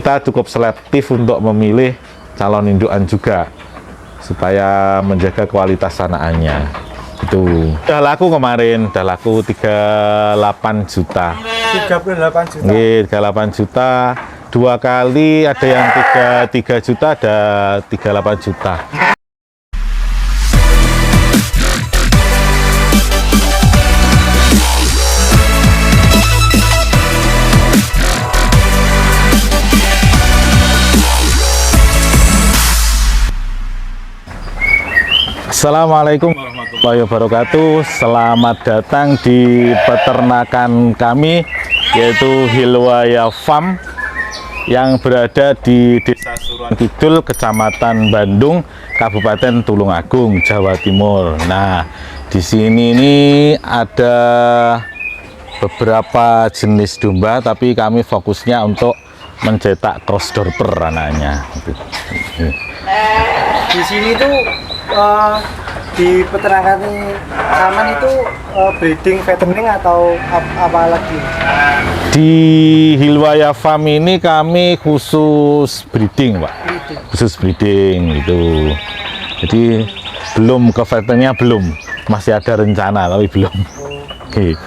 Kita cukup selektif untuk memilih calon indukan juga supaya menjaga kualitas anaannya. Itu udah laku kemarin, udah laku 38 juta. 38 juta. Nggih, 38 juta. 2 kali ada yang 3 juta, ada 38 juta. Assalamualaikum warahmatullahi wabarakatuh. Selamat datang di peternakan kami, yaitu Hilwaya Farm yang berada di Desa Suruhan Kidul, Kecamatan Bandung, Kabupaten Tulungagung, Jawa Timur. Nah, di sini ini ada beberapa jenis domba, tapi kami fokusnya untuk mencetak crossdorper anaknya. Di sini tuh di peternakan Saman itu breeding fattening atau apa lagi? Di Hilwaya Farm ini kami khusus breeding, Pak. Khusus breeding itu. Jadi belum ke fatteningnya, belum. Masih ada rencana tapi belum. Oke.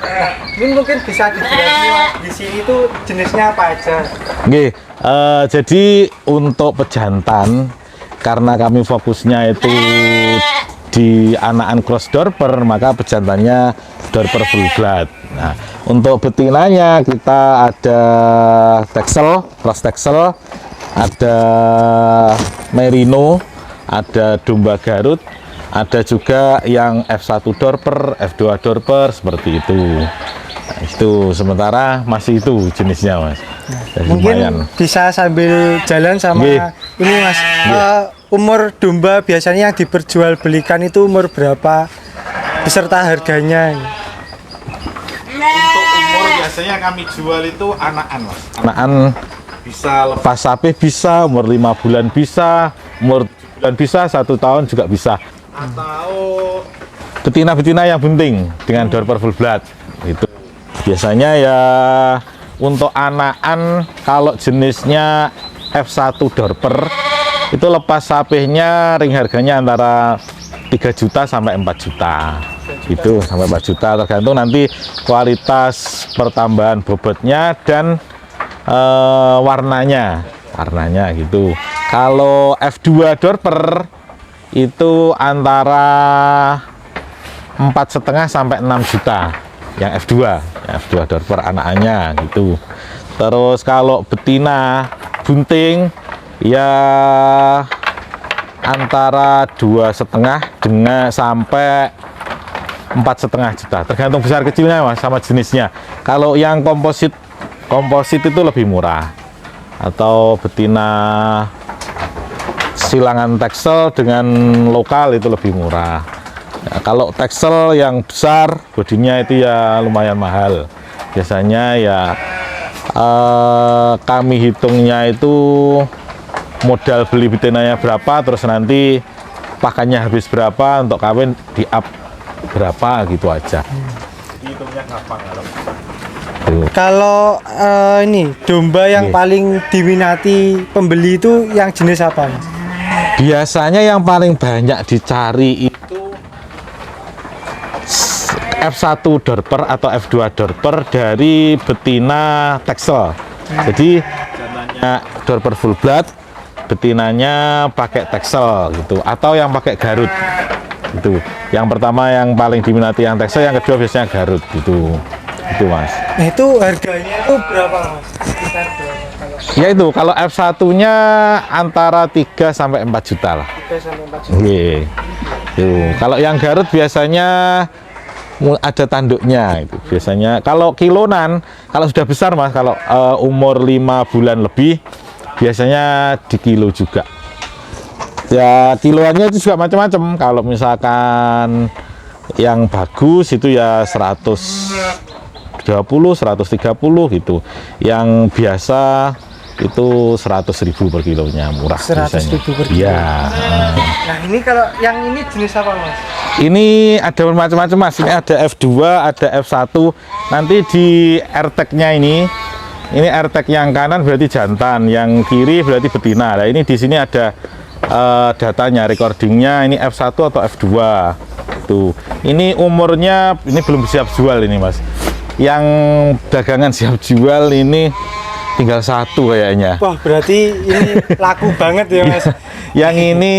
Ini mungkin bisa dijelasin di sini tuh jenisnya apa aja? Oke. Jadi untuk pejantan, karena kami fokusnya itu di anakan crossdorper, maka pejantannya dorper full blood. Nah, untuk betinanya kita ada Texel, cross Texel, ada Merino, ada domba Garut, ada juga yang F1 dorper, F2 dorper, seperti itu. Nah, itu sementara masih itu jenisnya, Mas. Jadi mungkin lumayan. bisa sambil jalan sama ini, Mas. Umur domba biasanya yang diperjualbelikan itu umur berapa beserta harganya? Untuk umur biasanya kami jual itu anakan, Mas. Anakan bisa lepas sapi, bisa umur 5 bulan, bisa umur 7 bulan, bisa 1 tahun juga bisa. Atau betina-betina yang bunting dengan dorper full blood. Itu biasanya ya untuk anakan kalau jenisnya F1 dorper itu lepas sapihnya ring harganya antara 3 juta sampai 4 juta. Itu sampai 4 juta tergantung nanti kualitas pertambahan bobotnya dan warnanya gitu. Kalau F2 dorper itu antara 4,5 sampai 6 juta yang F2 dorper anakannya gitu. Terus kalau betina bunting ya antara 2,5 dengan sampai 4,5 juta, tergantung besar kecilnya, Mas, sama jenisnya. Kalau yang komposit itu lebih murah, atau betina silangan Texel dengan lokal itu lebih murah. Ya, kalau Texel yang besar bodinya itu ya lumayan mahal. Biasanya ya kami hitungnya itu modal beli betinanya berapa, terus nanti pakannya habis berapa, untuk kawin di up berapa, gitu aja. Hitungnya gampang. Kalau ini domba yang paling diminati pembeli itu yang jenis apa, Mas? Biasanya yang paling banyak dicari itu F1 dorper atau F2 dorper dari betina Texel. Jadi dorper full blood, betinanya pakai Texel gitu, atau yang pakai Garut itu. Yang pertama yang paling diminati yang Texel, yang kedua biasanya Garut gitu. Itu, Mas. Nah, itu harganya itu berapa, Mas? Sekitar berapa kalau? Ya itu kalau F1-nya antara 3 sampai 4 juta lah. 3 sampai 4 juta. Iya. Kalau yang Garut biasanya ada tanduknya itu. Biasanya kalau kilonan, kalau sudah besar, Mas, kalau umur 5 bulan lebih biasanya di kilo juga. Ya kiloannya itu juga macam-macam. Kalau misalkan yang bagus itu ya 120, 130 gitu. Yang biasa itu 100.000 per kilonya, murah. 100.000 per kilo. Iya. Nah, ini kalau yang ini jenis apa, Mas? Ini ada macam-macam, Mas. Ini ada F2, ada F1. Nanti di AirTag-nya ini Ini AirTag yang kanan berarti jantan, yang kiri berarti betina. Nah, ini di sini ada datanya, recordingnya. Ini F1 atau F2. Tuh. Ini umurnya ini belum siap jual ini, Mas. Yang dagangan siap jual ini tinggal satu kayaknya. Wah, berarti ini laku banget ya, Mas. Yang ini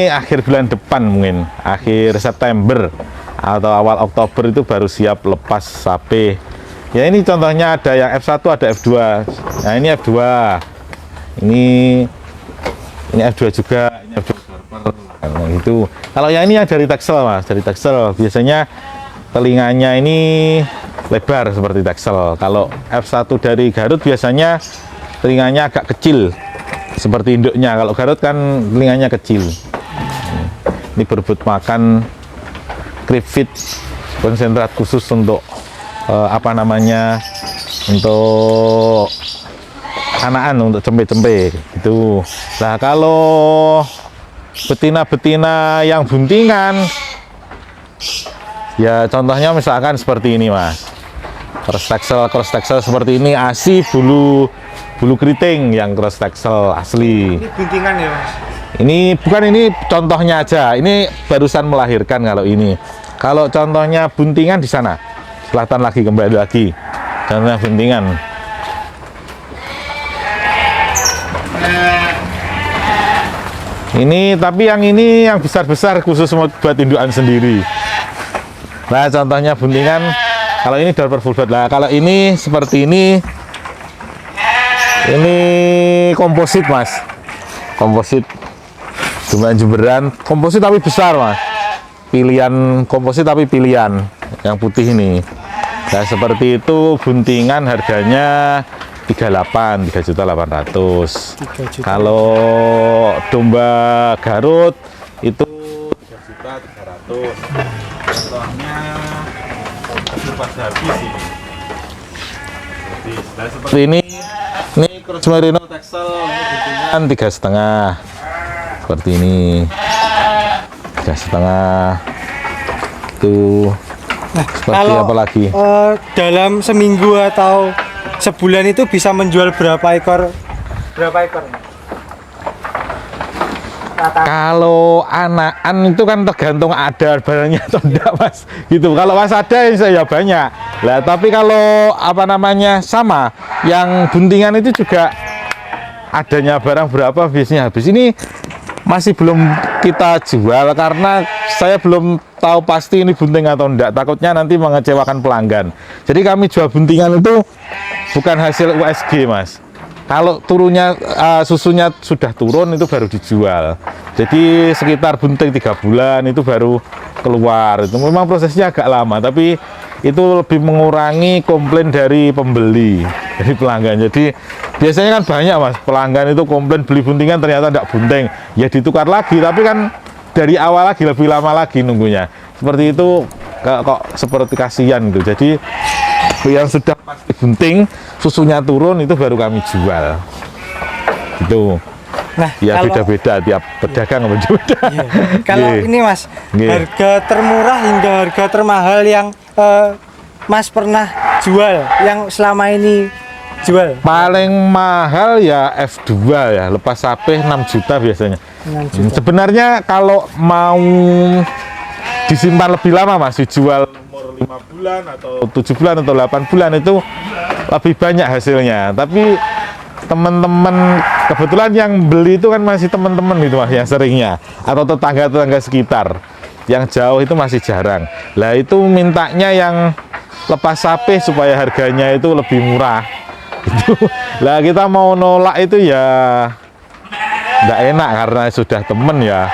akhir bulan depan mungkin, akhir September atau awal Oktober itu baru siap lepas sapi. Ya ini contohnya ada yang F1, ada F2. Nah ini F2. Ini F2 juga, ini F2 nah, itu. Kalau yang ini yang dari Texel, Mas, dari Texel. Biasanya telinganya ini lebar seperti Texel. Kalau F1 dari Garut biasanya telinganya agak kecil seperti induknya. Kalau Garut kan telinganya kecil. Ini berebut makan crib feed konsentrat khusus untuk untuk anakan, untuk cempe-cempe gitu. Nah kalau betina-betina yang buntingan ya contohnya misalkan seperti ini, Mas, cross texel seperti ini, ASI bulu keriting yang cross texel asli. Ini buntingan ya, Mas? Ini bukan, ini contohnya aja, ini barusan melahirkan. Kalau contohnya buntingan di sana selatan lagi, kembali lagi contohnya buntingan. Ini tapi yang ini yang besar-besar khusus buat indukan sendiri. Nah contohnya buntingan, kalau ini dorper full bed. Nah kalau ini seperti ini komposit, Mas, komposit jumberan komposit tapi besar, Mas, pilihan komposit tapi pilihan yang putih ini. Nah seperti itu buntingan harganya 3.800.000. Kalau domba Garut itu 3.300.000. Contohnya pas habis ini. Seperti ini cross merino Texel, ini buntingan 3,5. Seperti ini 3,5. Tuh. Nah, seperti kalau apa lagi? Dalam seminggu atau sebulan itu bisa menjual berapa ekor? Kalau anakan itu kan tergantung ada barangnya atau enggak, Mas, gitu. Kalau Mas ada ya banyak lah, tapi kalau sama yang buntingan itu juga adanya barang berapa biasanya habis. Ini masih belum kita jual karena saya belum tahu pasti ini bunting atau enggak, takutnya nanti mengecewakan pelanggan. Jadi kami jual buntingan itu bukan hasil USG, Mas. Kalau turunnya susunya sudah turun itu baru dijual. Jadi sekitar bunting 3 bulan itu baru keluar. Itu memang prosesnya agak lama, tapi itu lebih mengurangi komplain dari pembeli, dari pelanggan. Jadi biasanya kan banyak, Mas, pelanggan itu komplain beli buntingan ternyata tidak bunting, ya ditukar lagi, tapi kan dari awal lagi lebih lama lagi nunggunya. Seperti itu kok seperti kasihan gitu. Jadi yang sudah pasti bunting, susunya turun itu baru kami jual. Gitu. Nah, ya beda-beda tiap pedagang beda-beda. Iya. Kalau ini, Mas, harga termurah hingga harga termahal yang Mas pernah jual, yang selama ini jual? Paling mahal ya F2 ya, lepas sapi 6 juta biasanya. 6 juta. Sebenarnya kalau mau disimpan lebih lama, Mas, dijual umur 5 bulan atau 7 bulan atau 8 bulan itu lebih banyak hasilnya. Tapi teman-teman kebetulan yang beli itu kan masih teman-teman gitu, Mas, yang seringnya, atau tetangga-tetangga sekitar. Yang jauh itu masih jarang. Lah itu mintanya yang lepas sapi supaya harganya itu lebih murah. Gitu. Lah kita mau nolak itu ya nggak enak karena sudah temen ya.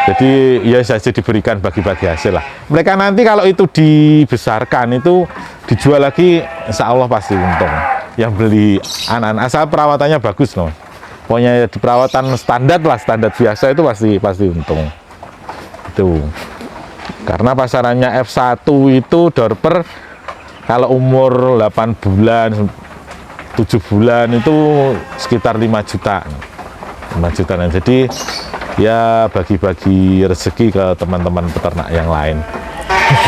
Jadi ya saja diberikan bagi-bagi hasil lah. Mereka nanti kalau itu dibesarkan itu dijual lagi, insya Allah pasti untung. Yang beli anak-anak asal perawatannya bagus loh. Pokoknya di perawatan standar lah, standar biasa itu pasti untung. Itu karena pasarannya F1 itu dorper kalau umur 8 bulan 7 bulan itu sekitar 5 juta. Jadi ya bagi-bagi rezeki ke teman-teman peternak yang lain.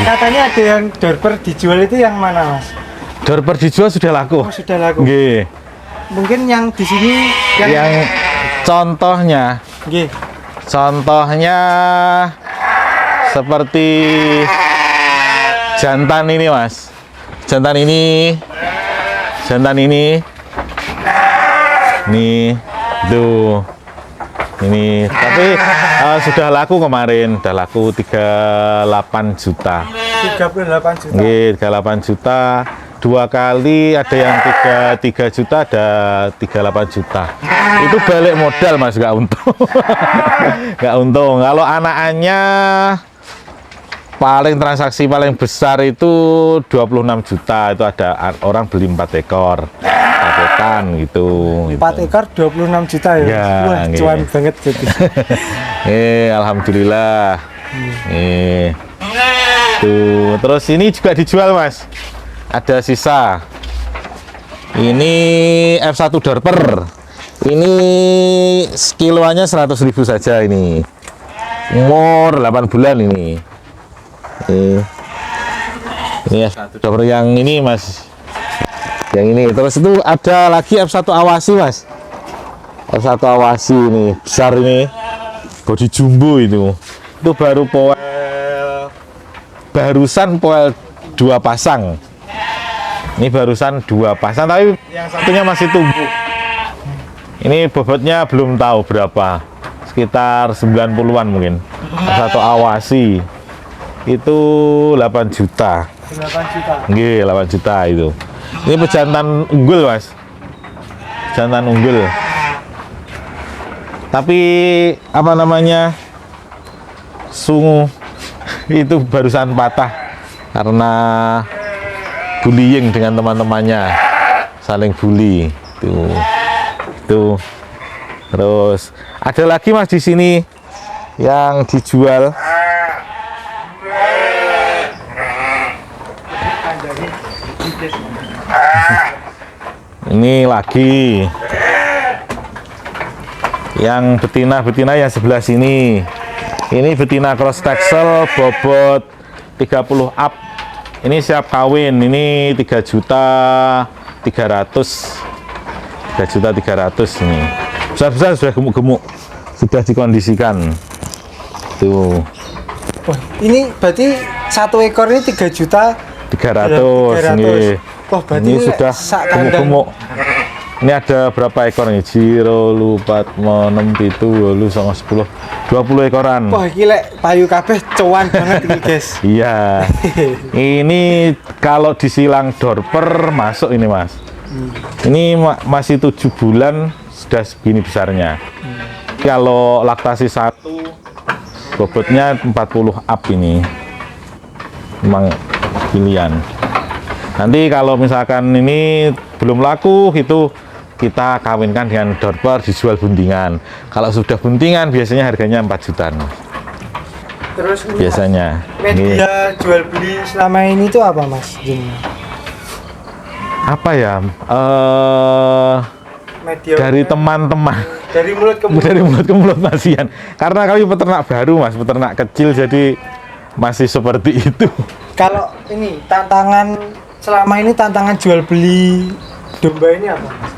Katanya ada yang dorper dijual, itu yang mana, Mas? Dorper dijual sudah laku. Oh, sudah laku. Nggih. Mungkin yang di sini Yang contohnya nggih. Contohnya seperti jantan ini, Mas. Jantan ini. Nih, tuh. Ini, tapi sudah laku kemarin, udah laku 38 juta. 38 juta. Nggih, 38 juta. 2 kali ada yang 3 juta, ada 38 juta. Itu balik modal, Mas, nggak untung. Nggak untung. Kalau anakannya paling transaksi paling besar itu 26 juta. Itu ada orang beli 4 ekor. Paketan gitu. 4 ekor 26 juta ya. Ya, Wah, nggih. cuan banget jadi. Alhamdulillah. Tuh, terus ini juga dijual, Mas. Ada sisa. Ini F1 Dorper. Ini kiloannya 100.000 saja ini. Umur 8 bulan ini. Ini F1 Dorper yang ini, Mas. Yang ini. Terus itu ada lagi F1 Awasi, Mas. F1 Awasi ini, besar ini. Body jumbo itu. Itu baru barusan poel 2 pasang. Ini barusan 2 pasang, tapi yang satunya masih tumbuh. Ini bobotnya belum tahu berapa, sekitar 90-an mungkin. Satu Awasi itu 8 juta. 8 juta. Nggih, 8 juta itu. Ini pejantan unggul, Mas. Jantan unggul. Tapi apa namanya? Sungu itu barusan patah karena bullying dengan teman-temannya, saling bully. Tuh. Terus ada lagi, Mas, di sini yang dijual. Ini lagi yang betina yang sebelah sini. Ini betina cross texel bobot 30 up. Ini siap kawin. Ini 3.300.000 ini. Besar-besar, sudah gemuk-gemuk, sudah dikondisikan. Tuh. Wah, ini berarti 1 ekor ini 3.300.000. Nggih. Wah, berarti Ini sudah sak kandang. gemuk-gemuk. Ini ada berapa ekor nih? Jiro, 4, 6, 7, 8, 10, 20 ekoran. Wah, iki lek payu kabeh cuan banget iki, guys. Iya. Ini kalau disilang Dorper masuk ini, Mas. Ini masih 7 bulan sudah segini besarnya. Kalau laktasi 1 bobotnya 40 up ini. Memang pilihan. Nanti kalau misalkan ini belum laku, itu kita kawinkan dengan Dorper, dijual buntingan. Kalau sudah buntingan biasanya harganya 4 jutaan. Terus ini, Biasanya. Mas, Ini media jual beli selama ini itu apa, Mas? apa ya? Media Dari teman-teman. dari mulut ke mulut. Dari mulut ke mulut, Mas Ian. Karena kami peternak baru, Mas, peternak kecil, jadi masih seperti itu. Kalau ini tantangan selama ini, tantangan jual beli domba ini apa, Mas?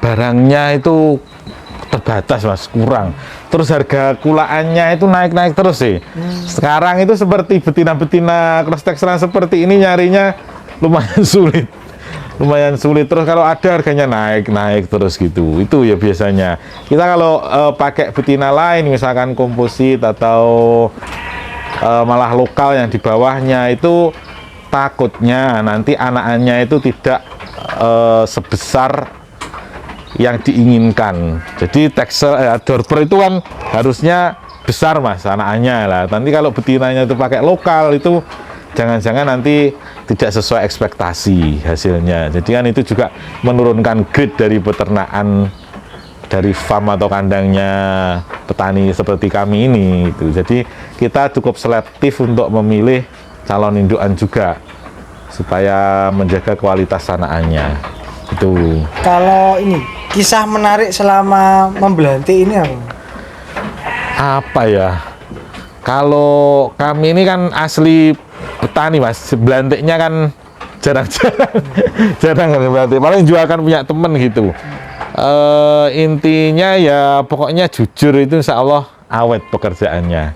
Barangnya itu terbatas, Mas, kurang. Terus harga kulaannya itu naik-naik terus sih. Sekarang itu seperti betina-betina cross texelan seperti ini nyarinya lumayan sulit. Lumayan sulit. Terus kalau ada harganya naik terus gitu. Itu ya biasanya. Kita kalau pakai betina lain, misalkan komposit atau malah lokal yang di bawahnya, itu takutnya nanti anakannya itu tidak sebesar yang diinginkan. Jadi texel Dorper itu kan harusnya besar, Mas, anakannya lah. Nanti kalau betinanya itu pakai lokal, itu jangan-jangan nanti tidak sesuai ekspektasi hasilnya. Jadi kan itu juga menurunkan grade dari peternakan, dari farm atau kandangnya petani seperti kami ini gitu. Jadi kita cukup selektif untuk memilih calon indukan juga supaya menjaga kualitas anakannya. Itu. Kalau ini kisah menarik selama membelanti ini apa? Apa ya? Kalau kami ini kan asli petani mas, belantiknya kan jarang-jarang jarang belantik, paling jualkan punya temen gitu. Intinya ya pokoknya jujur itu insya Allah awet pekerjaannya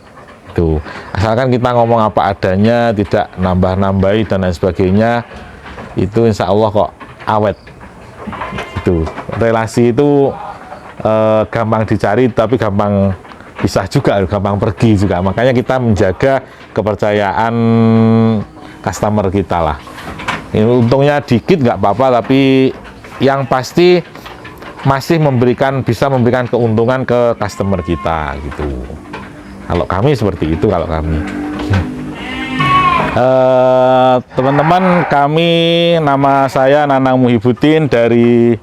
itu, asalkan kita ngomong apa adanya, tidak nambah-nambahi dan lain sebagainya, itu insya Allah kok awet. Itu relasi itu gampang dicari tapi gampang pisah juga, gampang pergi juga, makanya kita menjaga kepercayaan customer kita lah. Ini untungnya dikit nggak apa-apa, tapi yang pasti masih bisa memberikan keuntungan ke customer kita gitu. Kalau kami seperti itu, kalau kami. Teman-teman, nama saya Nanang Muhibbuddin dari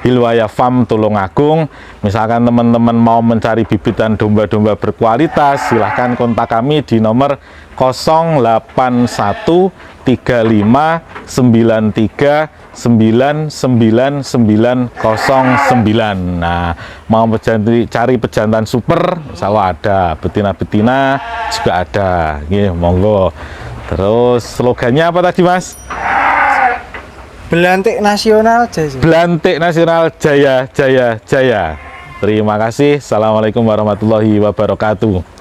Hilwaya Farm Tulungagung. Misalkan teman-teman mau mencari bibitan domba-domba berkualitas, silahkan kontak kami di nomor 08130593909. Nah, mau cari pejantan super, insya Allah ada, betina-betina juga ada. Gini, monggo. Terus slogannya apa tadi mas? Belantik nasional jaya. Belantik nasional jaya jaya jaya. Terima kasih. Assalamualaikum warahmatullahi wabarakatuh.